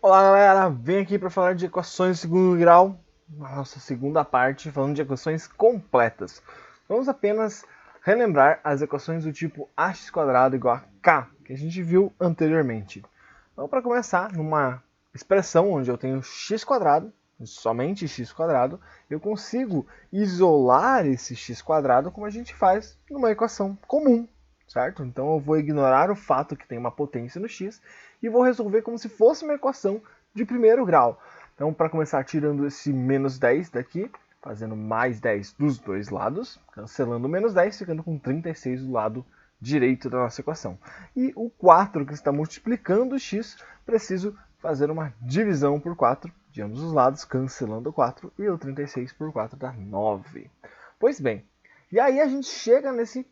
Olá galera, vim aqui para falar de equações de segundo grau, nossa segunda parte, falando de equações completas. Vamos apenas relembrar as equações do tipo ax² igual a k, que a gente viu anteriormente. Então, para começar, numa expressão onde eu tenho x², somente x², eu consigo isolar esse x² como a gente faz numa equação comum, certo? Então eu vou ignorar o fato que tem uma potência no x e vou resolver como se fosse uma equação de primeiro grau. Então, para começar, tirando esse menos 10 daqui, fazendo mais 10 dos dois lados, cancelando o menos 10, ficando com 36 do lado direito da nossa equação. E o 4 que está multiplicando o x, preciso fazer uma divisão por 4 de ambos os lados, cancelando o 4, e o 36 por 4 dá 9. Pois bem, e aí a gente chega nesse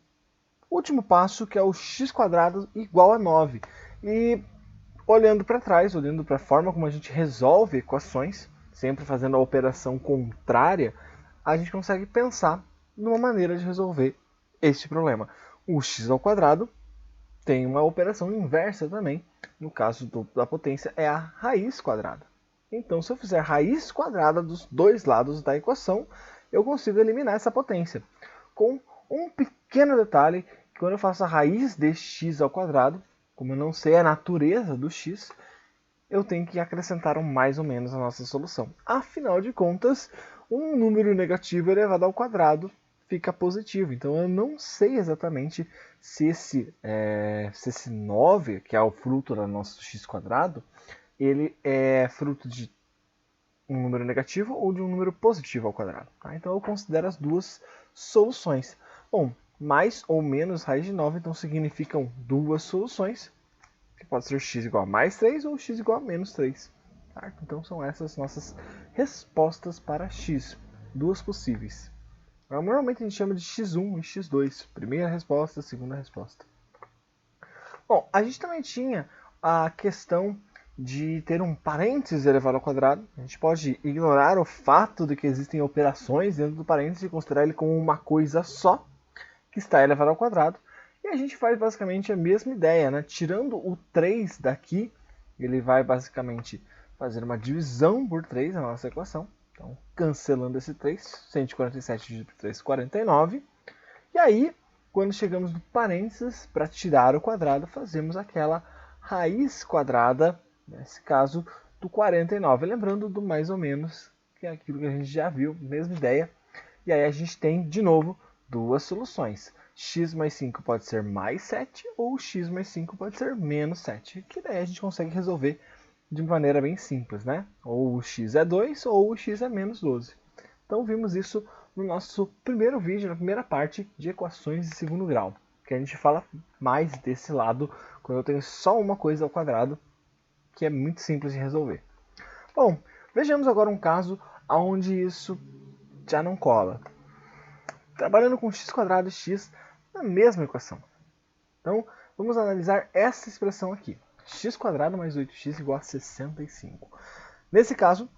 último passo, que é o x² igual a 9. E olhando para trás, olhando para a forma como a gente resolve equações, sempre fazendo a operação contrária, a gente consegue pensar numa maneira de resolver este problema. O x² tem uma operação inversa também. No caso da potência, é a raiz quadrada. Então, se eu fizer raiz quadrada dos dois lados da equação, eu consigo eliminar essa potência. Com um pequeno detalhe, que quando eu faço a raiz de x², como eu não sei a natureza do x, eu tenho que acrescentar um mais ou menos na nossa solução. Afinal de contas, um número negativo elevado ao quadrado fica positivo. Então eu não sei exatamente se esse 9, que é o fruto do nosso x², ele é fruto de um número negativo ou de um número positivo ao quadrado. Tá? Então eu considero as duas soluções. Bom, mais ou menos raiz de 9, então significam duas soluções, que pode ser x igual a mais 3 ou x igual a menos 3. Tá? Então são essas nossas respostas para x, duas possíveis. Normalmente a gente chama de x1 e x2, primeira resposta, segunda resposta. Bom, a gente também tinha a questão de ter um parênteses elevado ao quadrado. A gente pode ignorar o fato de que existem operações dentro do parênteses e considerar ele como uma coisa só, que está elevado ao quadrado. E a gente faz basicamente a mesma ideia, né? Tirando o 3 daqui, ele vai basicamente fazer uma divisão por 3 na nossa equação. Então, cancelando esse 3, 147 dividido por 3, 49. E aí, quando chegamos no parênteses, para tirar o quadrado, fazemos aquela raiz quadrada, nesse caso, do 49. Lembrando do mais ou menos, que é aquilo que a gente já viu, mesma ideia. E aí a gente tem, de novo, duas soluções. X mais 5 pode ser mais 7 ou x mais 5 pode ser menos 7. Que daí a gente consegue resolver de maneira bem simples, né? Ou o x é 2 ou o x é menos 12. Então vimos isso no nosso primeiro vídeo, na primeira parte de equações de segundo grau. Que a gente fala mais desse lado quando eu tenho só uma coisa ao quadrado, que é muito simples de resolver. Bom, vejamos agora um caso onde isso já não cola. Trabalhando com x² e x na mesma equação. Então, vamos analisar essa expressão aqui. x² mais 8x igual a 65. Nesse caso,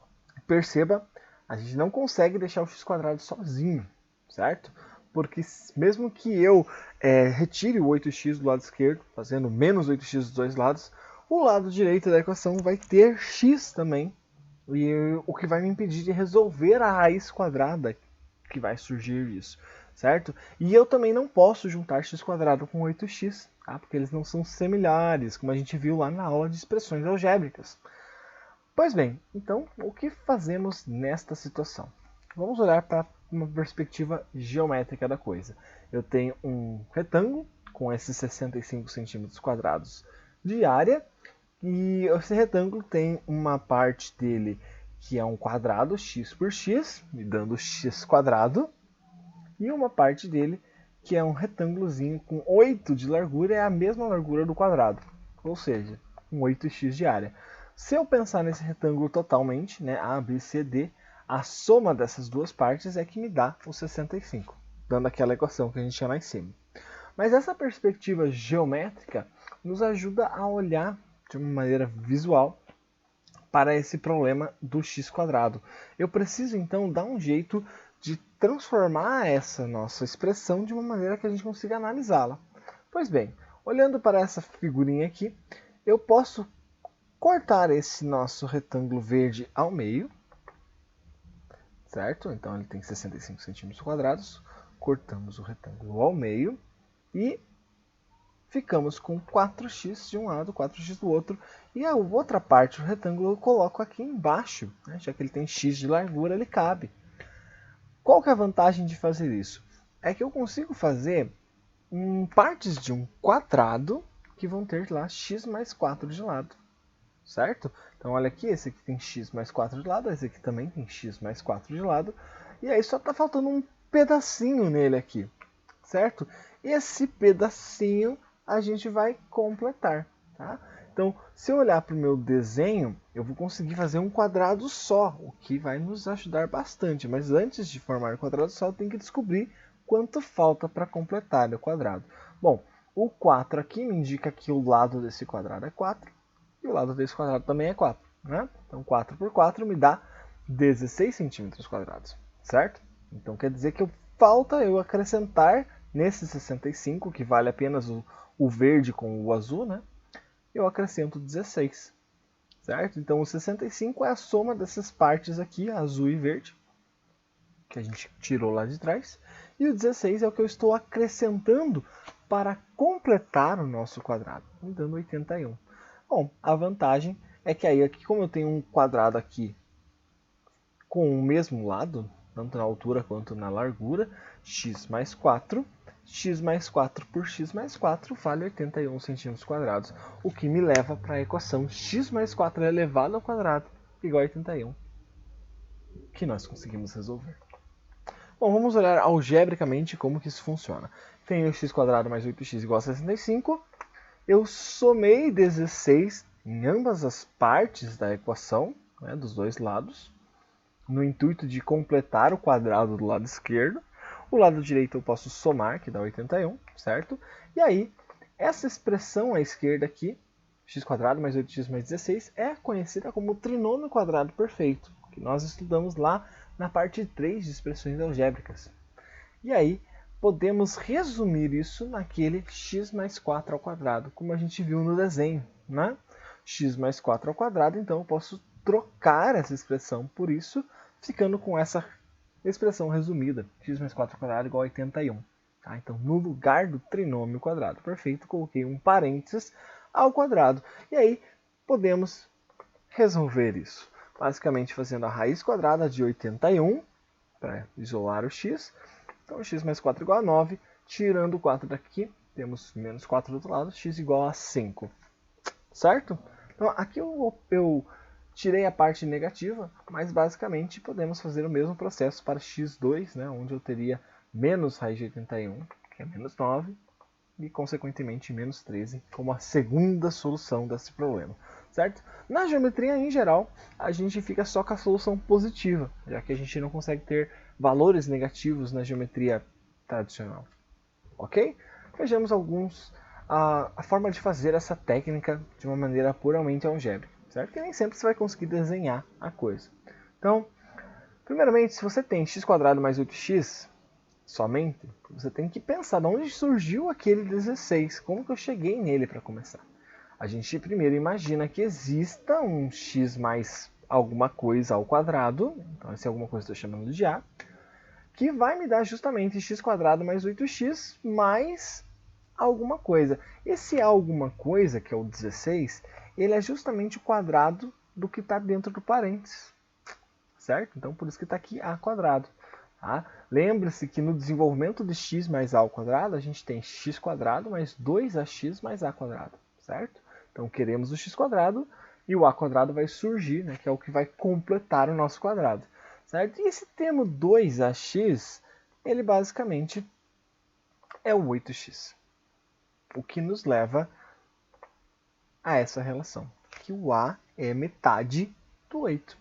perceba, a gente não consegue deixar o x² sozinho, certo? Porque mesmo que eu retire o 8x do lado esquerdo, fazendo menos 8x dos dois lados, o lado direito da equação vai ter x também, e o que vai me impedir de resolver a raiz quadrada que vai surgir disso, certo? E eu também não posso juntar x² com 8x, tá? Porque eles não são similares, como a gente viu lá na aula de expressões algébricas. Pois bem, então o que fazemos nesta situação? Vamos olhar para uma perspectiva geométrica da coisa. Eu tenho um retângulo com esses 65 centímetros quadrados de área, e esse retângulo tem uma parte dele que é um quadrado, x por x, me dando x², e uma parte dele que é um retângulozinho com 8 de largura, é a mesma largura do quadrado, ou seja, um 8x de área. Se eu pensar nesse retângulo totalmente, né, A, B, C, D, a soma dessas duas partes é que me dá o 65, dando aquela equação que a gente tinha lá em cima. Mas essa perspectiva geométrica nos ajuda a olhar de uma maneira visual para esse problema do x². Eu preciso então dar um jeito de transformar essa nossa expressão de uma maneira que a gente consiga analisá-la. Pois bem, olhando para essa figurinha aqui, eu posso cortar esse nosso retângulo verde ao meio, certo? Então ele tem 65 centímetros quadrados, cortamos o retângulo ao meio e ficamos com 4x de um lado, 4x do outro, e a outra parte do retângulo eu coloco aqui embaixo, né? Já que ele tem x de largura, ele cabe. Qual que é a vantagem de fazer isso? É que eu consigo fazer partes de um quadrado que vão ter lá x mais 4 de lado, certo? Então olha aqui, esse aqui tem x mais 4 de lado, esse aqui também tem x mais 4 de lado, e aí só está faltando um pedacinho nele aqui, certo? Esse pedacinho a gente vai completar, tá? Então, se eu olhar para o meu desenho, eu vou conseguir fazer um quadrado só, o que vai nos ajudar bastante. Mas antes de formar o quadrado só, eu tenho que descobrir quanto falta para completar o quadrado. Bom, o 4 aqui me indica que o lado desse quadrado é 4, e o lado desse quadrado também é 4, né? Então, 4 por 4 me dá 16 centímetros quadrados, certo? Então, quer dizer que falta eu acrescentar nesse 65, que vale apenas o verde com o azul, né? Eu acrescento 16, certo? Então, o 65 é a soma dessas partes aqui, azul e verde, que a gente tirou lá de trás. E o 16 é o que eu estou acrescentando para completar o nosso quadrado, me dando 81. Bom, a vantagem é que aí, aqui, como eu tenho um quadrado aqui com o mesmo lado, tanto na altura quanto na largura, x mais 4 por x mais 4 vale 81 centímetros quadrados, o que me leva para a equação x mais 4 elevado ao quadrado igual a 81, que nós conseguimos resolver. Bom, vamos olhar algebricamente como que isso funciona. Tenho x² mais 8x igual a 65, eu somei 16 em ambas as partes da equação, né, dos dois lados, no intuito de completar o quadrado do lado esquerdo. O lado direito eu posso somar, que dá 81, certo? E aí, essa expressão à esquerda aqui, x² mais 8x mais 16, é conhecida como trinômio quadrado perfeito, que nós estudamos lá na parte 3 de expressões algébricas. E aí, podemos resumir isso naquele x mais 4 ao quadrado, como a gente viu no desenho, né? X mais 4 ao quadrado, então eu posso trocar essa expressão por isso, ficando com essa expressão resumida, x mais 4 ao quadrado igual a 81. Tá? Então, no lugar do trinômio quadrado perfeito, coloquei um parênteses ao quadrado. E aí, podemos resolver isso. Basicamente, fazendo a raiz quadrada de 81, para isolar o x. Então, x mais 4 igual a 9. Tirando o 4 daqui, temos menos 4 do outro lado, x igual a 5. Certo? Então, aqui eu tirei a parte negativa, mas basicamente podemos fazer o mesmo processo para x2, né, onde eu teria menos raiz de 81, que é menos 9, e consequentemente menos 13, como a segunda solução desse problema. Certo? Na geometria em geral, a gente fica só com a solução positiva, já que a gente não consegue ter valores negativos na geometria tradicional. Ok? Vejamos a forma de fazer essa técnica de uma maneira puramente algébrica, certo? Que nem sempre você vai conseguir desenhar a coisa. Então, primeiramente, se você tem x² mais 8x somente, você tem que pensar de onde surgiu aquele 16, como que eu cheguei nele para começar. A gente primeiro imagina que exista um x mais alguma coisa ao quadrado, então esse alguma coisa eu estou chamando de a, que vai me dar justamente x² mais 8x mais alguma coisa. Esse alguma coisa, que é o 16, ele é justamente o quadrado do que está dentro do parênteses, certo? Então, por isso que está aqui a quadrado. Tá? Lembre-se que no desenvolvimento de x mais a ao quadrado, a gente tem x² mais 2ax mais a quadrado, certo? Então, queremos o x² e o a quadrado vai surgir, né, que é o que vai completar o nosso quadrado, certo? E esse termo 2ax, ele basicamente é o 8x, o que nos leva a essa relação, que o a é metade do 8.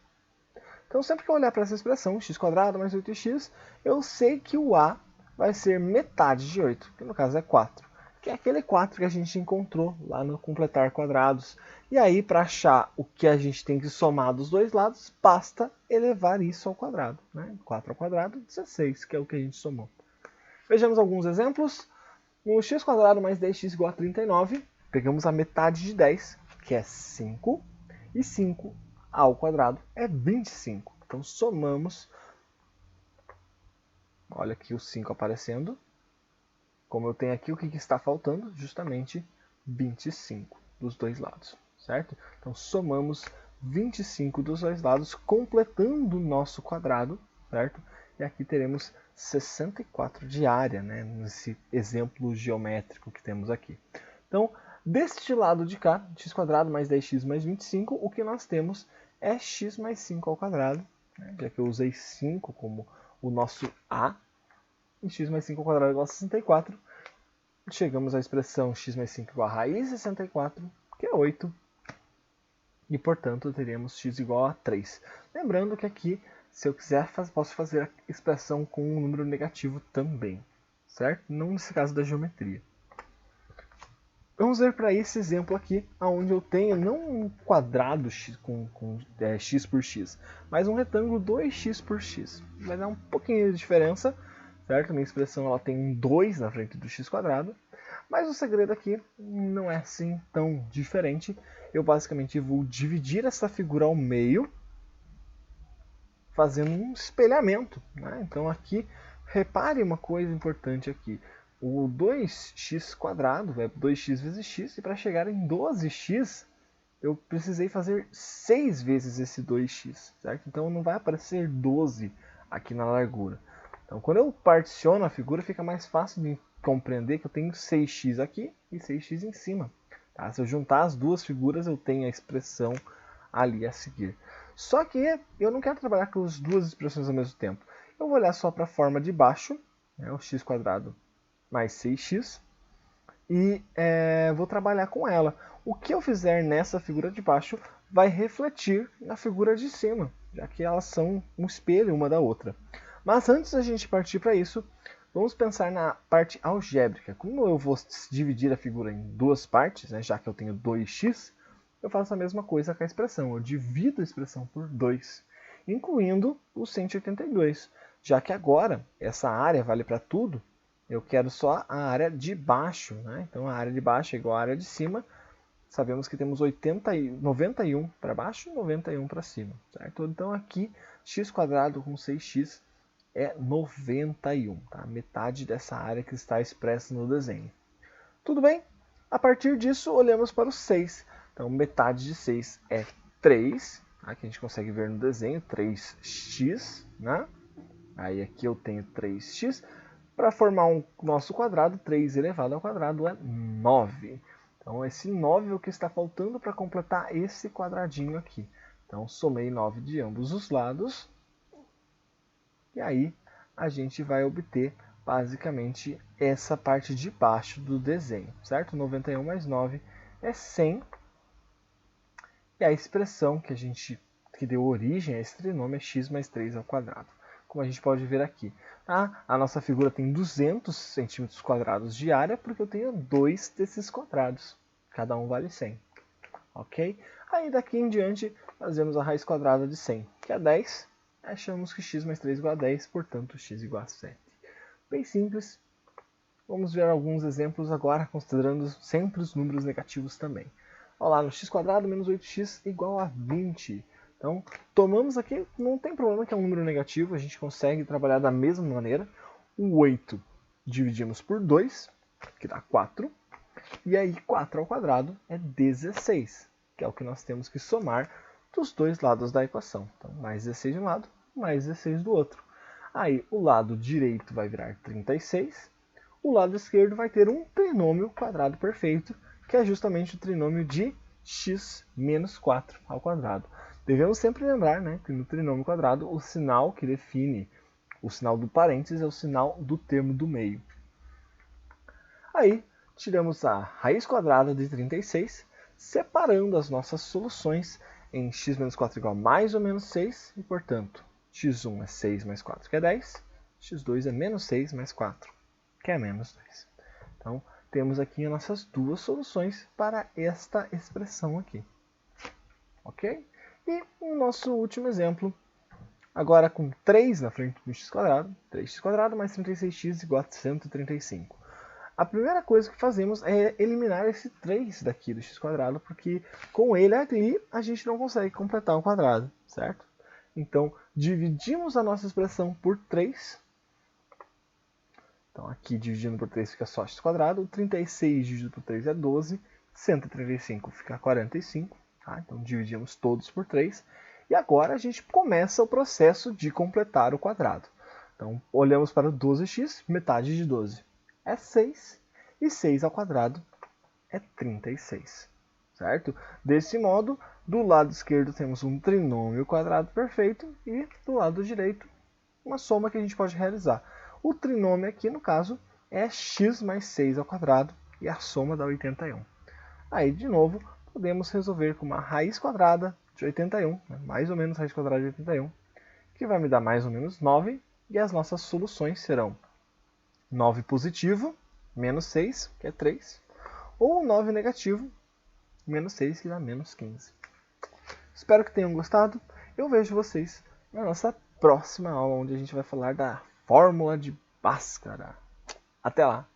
Então, sempre que eu olhar para essa expressão, x² mais 8x, eu sei que o a vai ser metade de 8, que no caso é 4, que é aquele 4 que a gente encontrou lá no completar quadrados. E aí, para achar o que a gente tem que somar dos dois lados, basta elevar isso ao quadrado. Né? 4 ao quadrado, 16, que é o que a gente somou. Vejamos alguns exemplos. No x² mais 10x igual a 39, pegamos a metade de 10, que é 5. E 5 ao quadrado é 25. Então somamos, olha aqui o 5 aparecendo. Como eu tenho aqui, o que está faltando? Justamente 25 dos dois lados, certo? Então somamos 25 dos dois lados, completando o nosso quadrado, certo? E aqui teremos 64 de área, né? Nesse exemplo geométrico que temos aqui. Então, deste lado de cá, x² mais 10x mais 25, o que nós temos é x mais 5 ao quadrado, né? Já que eu usei 5 como o nosso a, e x mais 5 ao quadrado igual a 64. Chegamos à expressão x mais 5 igual a raiz de 64, que é 8. E, portanto, teremos x igual a 3. Lembrando que aqui, se eu quiser, posso fazer a expressão com um número negativo também, certo? Não nesse caso da geometria. Vamos ver para esse exemplo aqui, onde eu tenho não um quadrado x, com x por x, mas um retângulo 2x por x. Vai dar um pouquinho de diferença, certo? Minha expressão ela tem um 2 na frente do x², mas o segredo aqui não é assim tão diferente. Eu basicamente vou dividir essa figura ao meio, fazendo um espelhamento, né? Então aqui, repare uma coisa importante aqui. O 2x² é 2x vezes x, e para chegar em 12x, eu precisei fazer 6 vezes esse 2x, certo? Então não vai aparecer 12 aqui na largura. Então quando eu particiono a figura, fica mais fácil de compreender que eu tenho 6x aqui e 6x em cima. Tá? Se eu juntar as duas figuras, eu tenho a expressão ali a seguir. Só que eu não quero trabalhar com as duas expressões ao mesmo tempo. Eu vou olhar só para a forma de baixo, né, o x² mais 6x, e vou trabalhar com ela. O que eu fizer nessa figura de baixo vai refletir na figura de cima, já que elas são um espelho uma da outra. Mas antes da gente partir para isso, vamos pensar na parte algébrica. Como eu vou dividir a figura em duas partes, né, já que eu tenho 2x, eu faço a mesma coisa com a expressão. Eu divido a expressão por 2, incluindo o 182. Já que agora essa área vale para tudo, eu quero só a área de baixo, né? Então a área de baixo é igual à área de cima. Sabemos que temos 91 para baixo e 91 para cima, certo? Então aqui x² com 6x é 91, tá? Metade dessa área que está expressa no desenho. Tudo bem? A partir disso, olhamos para o 6. Então metade de 6 é 3, tá? Que a gente consegue ver no desenho, 3x, né? Aí aqui eu tenho 3x. Para formar um nosso quadrado, 3 elevado ao quadrado é 9. Então esse 9 é o que está faltando para completar esse quadradinho aqui. Então somei 9 de ambos os lados. E aí a gente vai obter basicamente essa parte de baixo do desenho, certo? 91 mais 9 é 100. E a expressão que deu origem a esse trinômio é x mais 3 ao quadrado. Como a gente pode ver aqui, tá? A nossa figura tem 200 centímetros quadrados de área, porque eu tenho 2 desses quadrados. Cada um vale 100. Ok? Aí daqui em diante, fazemos a raiz quadrada de 100, que é 10. Achamos que x mais 3 igual a 10, portanto x igual a 7. Bem simples. Vamos ver alguns exemplos agora, considerando sempre os números negativos também. Olha lá, no x² menos 8x igual a 20. Então, tomamos aqui, não tem problema que é um número negativo, a gente consegue trabalhar da mesma maneira. O 8 dividimos por 2, que dá 4. E aí 4 ao quadrado é 16, que é o que nós temos que somar dos dois lados da equação. Então, mais 16 de um lado, mais 16 do outro. Aí o lado direito vai virar 36, o lado esquerdo vai ter um trinômio quadrado perfeito, que é justamente o trinômio de x menos 4 ao quadrado. Devemos sempre lembrar, né, que no trinômio quadrado o sinal que define o sinal do parênteses é o sinal do termo do meio. Aí tiramos a raiz quadrada de 36, separando as nossas soluções em x menos 4 igual a mais ou menos 6, e portanto x1 é 6 mais 4, que é 10, x2 é menos 6 mais 4, que é menos 2. Então, temos aqui as nossas duas soluções para esta expressão aqui. Ok? E o nosso último exemplo, agora com 3 na frente do x², 3x² mais 36x igual a 135. a primeira coisa que fazemos é eliminar esse 3 daqui do x², porque com ele ali a gente não consegue completar um quadrado, certo? Então, dividimos a nossa expressão por 3. Então, aqui dividindo por 3 fica só x². 36 dividido por 3 é 12. 135 fica 45. Tá? Então, dividimos todos por 3. E agora a gente começa o processo de completar o quadrado. Então, olhamos para o 12x, metade de 12 é 6. E 6 ao quadrado é 36. Certo? Desse modo, do lado esquerdo temos um trinômio quadrado perfeito e do lado direito uma soma que a gente pode realizar. O trinômio aqui, no caso, é x mais 6 ao quadrado e a soma dá 81. Aí, de novo, podemos resolver com uma raiz quadrada de 81, mais ou menos raiz quadrada de 81, que vai me dar mais ou menos 9, e as nossas soluções serão 9 positivo, menos 6, que é 3, ou 9 negativo, menos 6, que dá menos 15. Espero que tenham gostado. Eu vejo vocês na nossa próxima aula, onde a gente vai falar da fórmula de Bhaskara. Até lá!